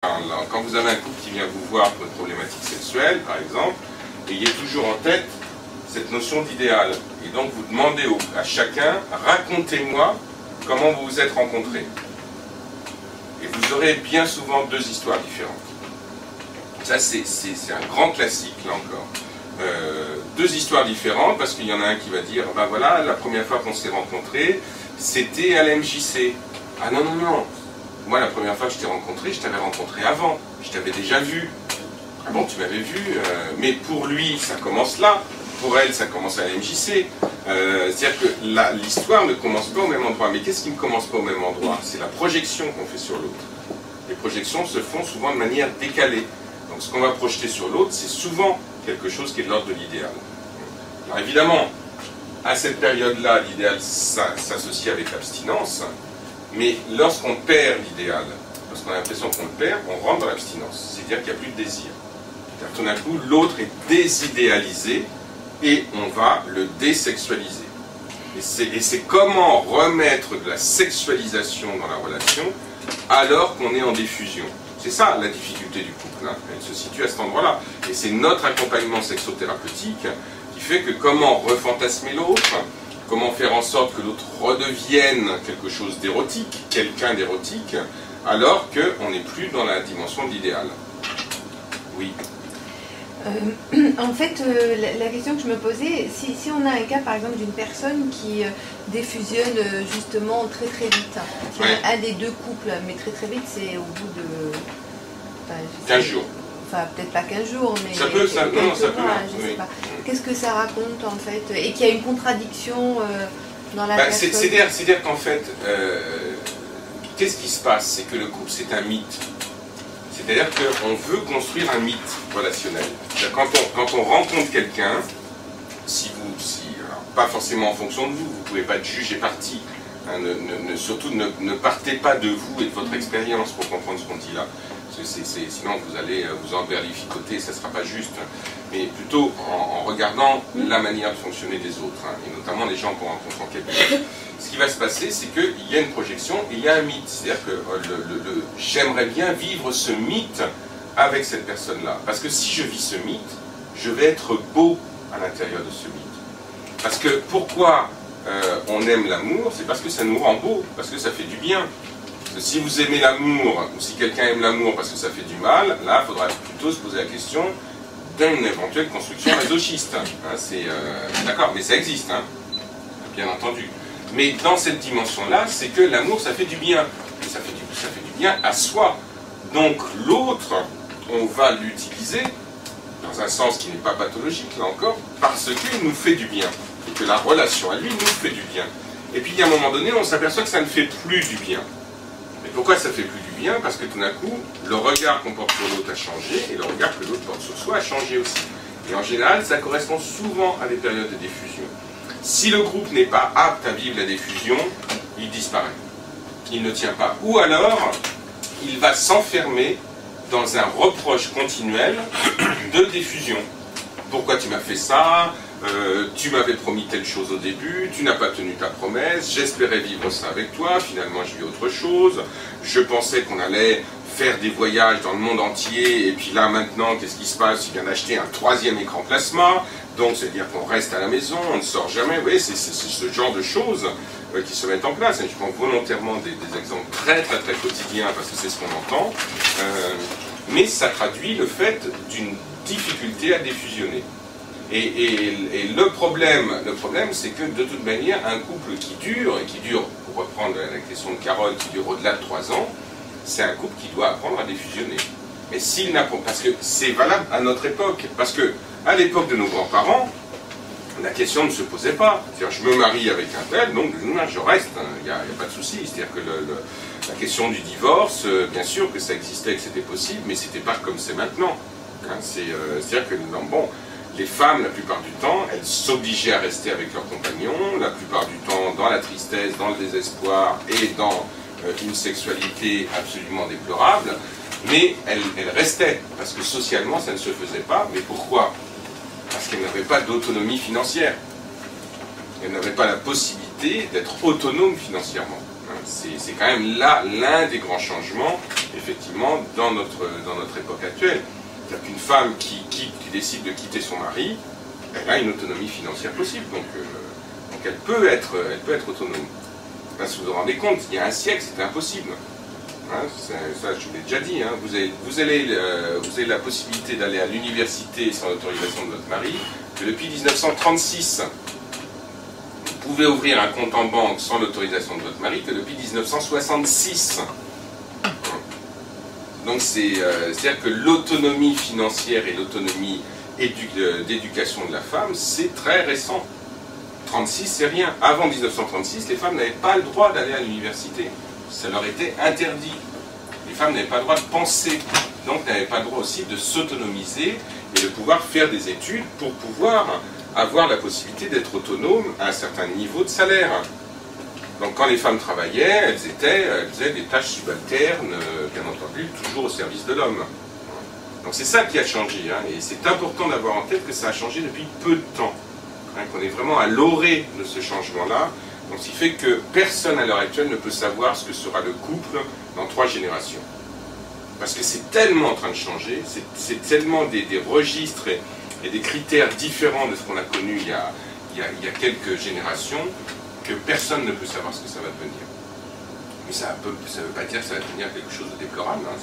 Quand vous avez un couple qui vient vous voir pour une problématique sexuelle, par exemple, ayez toujours en tête cette notion d'idéal. Et donc vous demandez à chacun, racontez-moi comment vous vous êtes rencontrés. Et vous aurez bien souvent deux histoires différentes. Ça, c'est un grand classique, là encore. Deux histoires différentes, parce qu'il y en a un qui va dire, ben voilà, la première fois qu'on s'est rencontrés, c'était à la MJC. Ah non, non, non. Moi, la première fois que je t'ai rencontré, je t'avais rencontré avant. Je t'avais déjà vu. Ah bon, tu m'avais vu. Mais pour lui, ça commence là. Pour elle, ça commence à la MJC. C'est-à-dire que l'histoire ne commence pas au même endroit. Mais qu'est-ce qui ne commence pas au même endroit? C'est la projection qu'on fait sur l'autre. Les projections se font souvent de manière décalée. Donc ce qu'on va projeter sur l'autre, c'est souvent quelque chose qui est de l'ordre de l'idéal. Alors évidemment, à cette période-là, l'idéal s'associe avec l'abstinence. Mais lorsqu'on perd l'idéal, lorsqu'on a l'impression qu'on le perd, on rentre dans l'abstinence. C'est-à-dire qu'il n'y a plus de désir. Tout d'un coup, l'autre est désidéalisé et on va le désexualiser. Et c'est comment remettre de la sexualisation dans la relation alors qu'on est en diffusion. C'est ça la difficulté du couple, hein. Elle se situe à cet endroit-là. Et c'est notre accompagnement sexothérapeutique qui fait que comment refantasmer l'autre, comment faire en sorte que l'autre redevienne quelque chose d'érotique, quelqu'un d'érotique, alors qu'on n'est plus dans la dimension de l'idéal. Oui. En fait, la question que je me posais, si on a un cas par exemple d'une personne qui défusionne justement très très vite, si on a un des deux couples, mais très très vite, c'est au bout de... Enfin, 15 jours. Enfin, peut-être pas 15 jours, mais... Ça peut, ça, non, ça peut. Je sais pas. Qu'est-ce que ça raconte en fait? Et qu'il y a une contradiction dans la personne. C'est-à-dire qu'en fait, qu'est-ce qui se passe? C'est que le couple, c'est un mythe. C'est-à-dire qu'on veut construire un mythe relationnel. Quand on rencontre quelqu'un, alors, pas forcément en fonction de vous, vous ne pouvez pas être juge et parti. Hein, surtout ne partez pas de vous et de votre expérience pour comprendre ce qu'on dit là. Sinon vous allez vous emberlificoter, ça ne sera pas juste. Mais plutôt en regardant la manière de fonctionner des autres, hein, et notamment les gens qu'on rencontre en cabinet. Ce qui va se passer, c'est qu'il y a une projection et il y a un mythe. C'est-à-dire que j'aimerais bien vivre ce mythe avec cette personne-là. Parce que si je vis ce mythe, je vais être beau à l'intérieur de ce mythe. Parce que pourquoi on aime l'amour? C'est parce que ça nous rend beau, parce que ça fait du bien. Parce que si vous aimez l'amour, ou si quelqu'un aime l'amour parce que ça fait du mal, là, il faudra plutôt se poser la question d'une éventuelle construction masochiste. Hein, d'accord, mais ça existe, hein, bien entendu. Mais dans cette dimension-là, c'est que l'amour, ça fait du bien. Et ça fait du bien à soi. Donc l'autre, on va l'utiliser, dans un sens qui n'est pas pathologique, là encore, parce qu'il nous fait du bien. Et que la relation à lui nous fait du bien. Et puis, à un moment donné, on s'aperçoit que ça ne fait plus du bien. Mais pourquoi ça ne fait plus du bien? Parce que tout d'un coup, le regard qu'on porte sur l'autre a changé, et le regard que l'autre porte sur soi a changé aussi. Et en général, ça correspond souvent à des périodes de diffusion. Si le groupe n'est pas apte à vivre la diffusion, il disparaît. Il ne tient pas. Ou alors, il va s'enfermer dans un reproche continuel de diffusion. Pourquoi tu m'as fait ça? Tu m'avais promis telle chose au début, tu n'as pas tenu ta promesse, j'espérais vivre ça avec toi, finalement je vis autre chose, je pensais qu'on allait faire des voyages dans le monde entier, et puis là maintenant, qu'est-ce qui se passe? Il vient d'acheter un 3e écran plasma, donc c'est-à-dire qu'on reste à la maison, on ne sort jamais. Vous voyez, c'est ce genre de choses qui se mettent en place. Et je prends volontairement des exemples très très très quotidiens, parce que c'est ce qu'on entend, mais ça traduit le fait d'une difficulté à diffusionner. Et le problème, c'est que de toute manière, un couple qui dure, pour reprendre la question de Carole, qui dure au-delà de 3 ans, c'est un couple qui doit apprendre à diffusionner. Et s'il n'apprend, parce que c'est valable à notre époque, parce que à l'époque de nos grands-parents, la question ne se posait pas. C'est-à-dire, je me marie avec un tel, donc je reste, il n'y a pas de souci. C'est-à-dire que la question du divorce, bien sûr que ça existait, que c'était possible, mais c'était pas comme c'est maintenant. Hein, c'est-à-dire que, bon, les femmes, la plupart du temps, elles s'obligeaient à rester avec leurs compagnons, la plupart du temps dans la tristesse, dans le désespoir et dans une sexualité absolument déplorable, mais elles restaient, parce que socialement ça ne se faisait pas. Mais pourquoi? Parce qu'elles n'avaient pas d'autonomie financière. Elles n'avaient pas la possibilité d'être autonomes financièrement. C'est quand même là l'un des grands changements effectivement, dans notre époque actuelle. C'est-à-dire qu'une femme qui décide de quitter son mari, elle a une autonomie financière possible, donc elle peut être autonome. Enfin, si vous vous rendez compte, il y a un siècle, c'était impossible. Hein, ça, je vous l'ai déjà dit, hein. Vous avez la possibilité d'aller à l'université sans l'autorisation de votre mari, que depuis 1936, vous pouvez ouvrir un compte en banque sans l'autorisation de votre mari, que depuis 1966. Donc c'est-à-dire que l'autonomie financière et l'autonomie d'éducation de la femme, c'est très récent. 36, c'est rien. Avant 1936, les femmes n'avaient pas le droit d'aller à l'université. Ça leur était interdit. Les femmes n'avaient pas le droit de penser. Donc n'avaient pas le droit aussi de s'autonomiser et de pouvoir faire des études pour pouvoir avoir la possibilité d'être autonomes à un certain niveau de salaire. Donc quand les femmes travaillaient, elles faisaient des tâches subalternes, bien entendu, toujours au service de l'homme. Donc c'est ça qui a changé, hein, et c'est important d'avoir en tête que ça a changé depuis peu de temps, hein, qu'on est vraiment à l'orée de ce changement-là, donc ce qui fait que personne à l'heure actuelle ne peut savoir ce que sera le couple dans 3 générations. Parce que c'est tellement en train de changer, c'est tellement des registres et des critères différents de ce qu'on a connu il y a quelques générations, que personne ne peut savoir ce que ça va devenir. Mais ça ne veut pas dire que ça va devenir quelque chose de déplorable, hein.